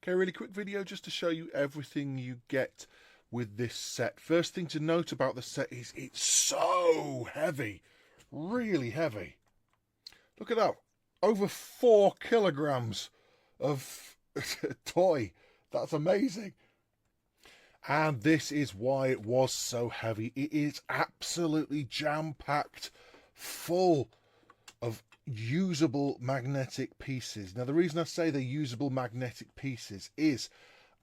Okay, really quick video just to show you everything you get with this set. First thing to note about the set is it's so heavy, really heavy. Look at that, over 4 kilograms of toy. That's amazing. And this is why it was so heavy. It is absolutely jam-packed, full of usable magnetic pieces. Now, the reason I say they're usable magnetic pieces is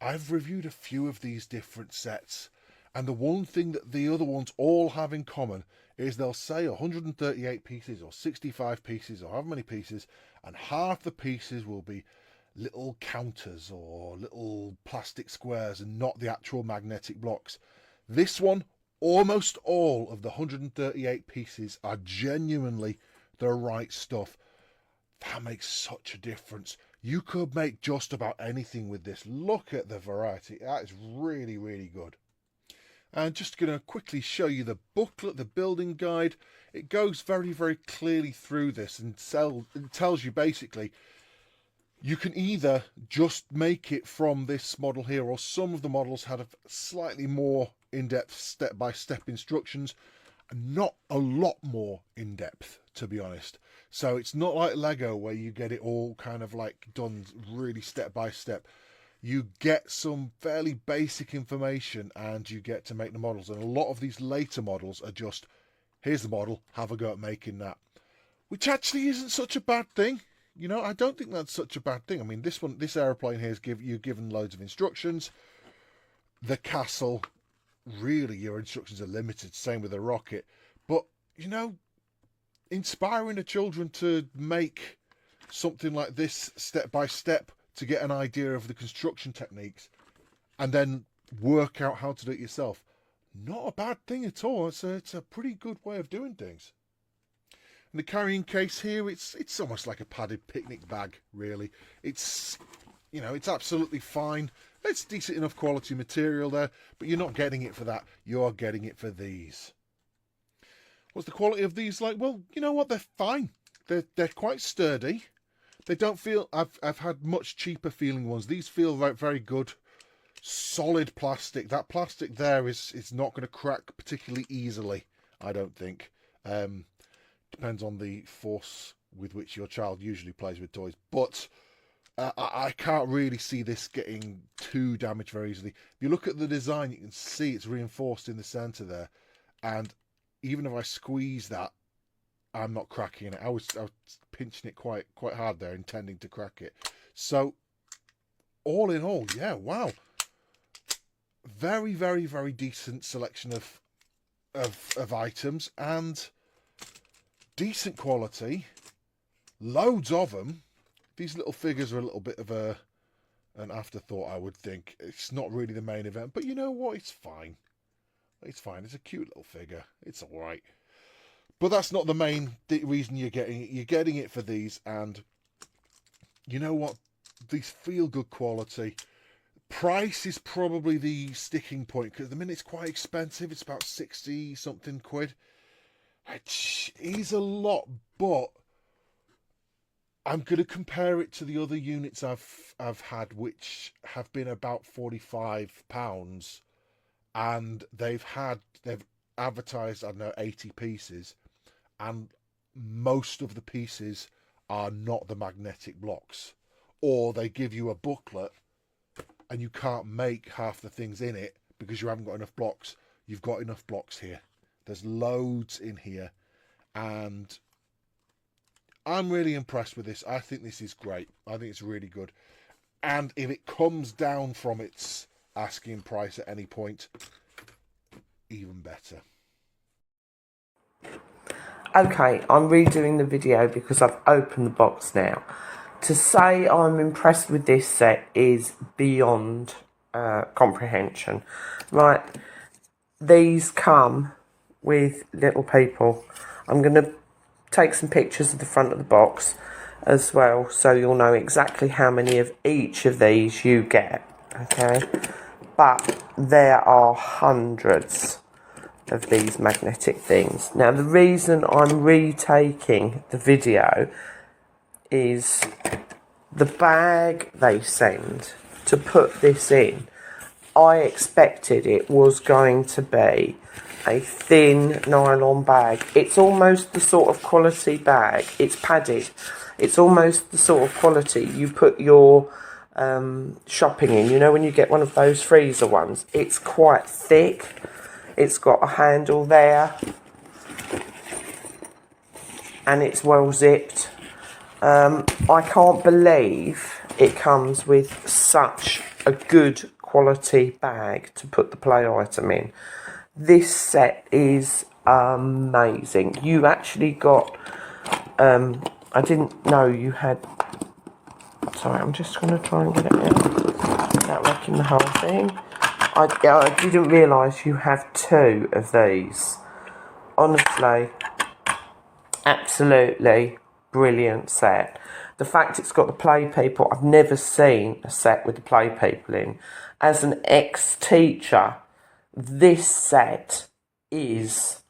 I've reviewed a few of these different sets, and the one thing that the other ones all have in common is they'll say 138 pieces or 65 pieces or however many pieces, and half the pieces will be little counters or little plastic squares and not the actual magnetic blocks. This one, almost all of the 138 pieces are genuinely the right stuff. That makes such a difference. You could make just about anything with this. Look at the variety. That is really, really good. And just going to quickly show you the booklet, the building guide. It goes very, very clearly through this and tells you basically you can either just make it from this model here, or some of the models had a slightly more in-depth step-by-step instructions. Not a lot more in-depth, to be honest. So it's not like Lego where you get it all kind of like done really step-by-step. You get some fairly basic information and you get to make the models. And a lot of these later models are just, here's the model, have a go at making that. Which actually isn't such a bad thing. You know, I don't think that's such a bad thing. I mean, this aeroplane here is you're given loads of instructions. The castle, really, your instructions are limited. Same with the rocket. But, you know, inspiring the children to make something like this step by step to get an idea of the construction techniques and then work out how to do it yourself. Not a bad thing at all. It's a pretty good way of doing things. And the carrying case here, it's almost like a padded picnic bag, really. It's, you know, it's absolutely fine. It's decent enough quality material there, but you're not getting it for that. You're getting it for these. What's the quality of these like? Well, you know what? They're fine. They're quite sturdy. They don't feel... I've had much cheaper feeling ones. These feel like very good, solid plastic. That plastic there is not going to crack particularly easily, I don't think. Depends on the force with which your child usually plays with toys. But I can't really see this getting too damaged very easily. If you look at the design, you can see it's reinforced in the centre there. And even if I squeeze that, I'm not cracking it. I was pinching it quite hard there, intending to crack it. So, all in all, yeah, wow. Very, very, very decent selection of items and decent quality. Loads of them. These little figures are a little bit of an afterthought, I would think. It's not really the main event, but you know what? It's fine. It's fine. It's a cute little figure. It's all right. But that's not the main reason you're getting it. You're getting it for these, and you know what? These feel good quality. Price is probably the sticking point, because at the minute it's quite expensive. It's about 60 something quid. Which is a lot, but I'm going to compare it to the other units I've had, which have been about £45, and they've advertised, I don't know, 80 pieces, and most of the pieces are not the magnetic blocks, or they give you a booklet and you can't make half the things in it because you haven't got enough blocks. You've got enough blocks here. There's loads in here, and I'm really impressed with this. I think this is great. I think it's really good. And if it comes down from its asking price at any point, even better. Okay, I'm redoing the video because I've opened the box now. to say I'm impressed with this set is beyond comprehension. Right, these come with little people. I'm going to take some pictures of the front of the box as well, so you'll know exactly how many of each of these you get, okay? But there are hundreds of these magnetic things. Now, the reason I'm retaking the video is the bag they send to put this in. I expected it was going to be a thin nylon bag. It's almost the sort of quality bag. It's padded. It's almost the sort of quality you put your shopping in. You know, when you get one of those freezer ones, it's quite thick. It's got a handle there, and it's well zipped. I can't believe it comes with such a good quality bag to put the play item in. This set is amazing. You actually got, I didn't know you had, sorry, I'm just going to try and get it out without wrecking the whole thing. I didn't realise you have two of these. Honestly, absolutely brilliant set. The fact it's got the play people, I've never seen a set with the play people in. As an ex-teacher, this set is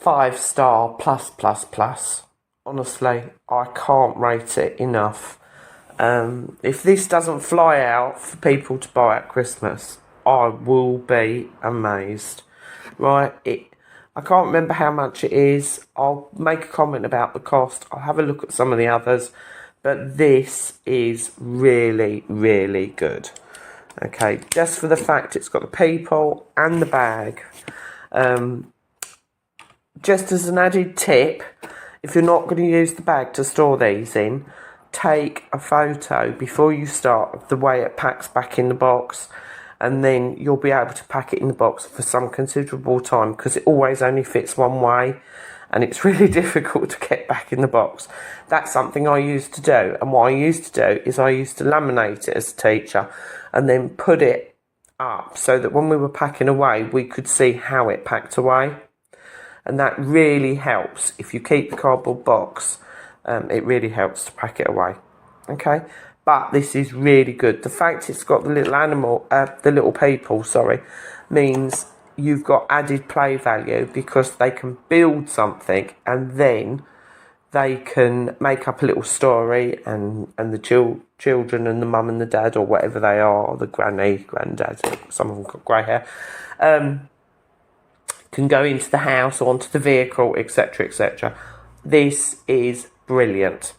5-star plus plus plus. Honestly, I can't rate it enough. If this doesn't fly out for people to buy at Christmas, I will be amazed. Right, I can't remember how much it is. I'll make a comment about the cost. I'll have a look at some of the others. But this is really, really good. Okay, just for the fact it's got the people and the bag. Just as an added tip, if you're not going to use the bag to store these in, take a photo before you start of the way it packs back in the box, and then you'll be able to pack it in the box for some considerable time, because it always only fits one way and it's really difficult to get back in the box. That's something I used to do, and what I used to do is I used to laminate it as a teacher and then put it up so that when we were packing away we could see how it packed away, and that really helps. If you keep the cardboard box, it really helps to pack it away. Okay, but this is really good. The fact it's got the little people, means you've got added play value, because they can build something and then they can make up a little story, and the children and the mum and the dad, or whatever they are, or the granny, granddad, some of them got grey hair, can go into the house or onto the vehicle, etc., etc. This is brilliant.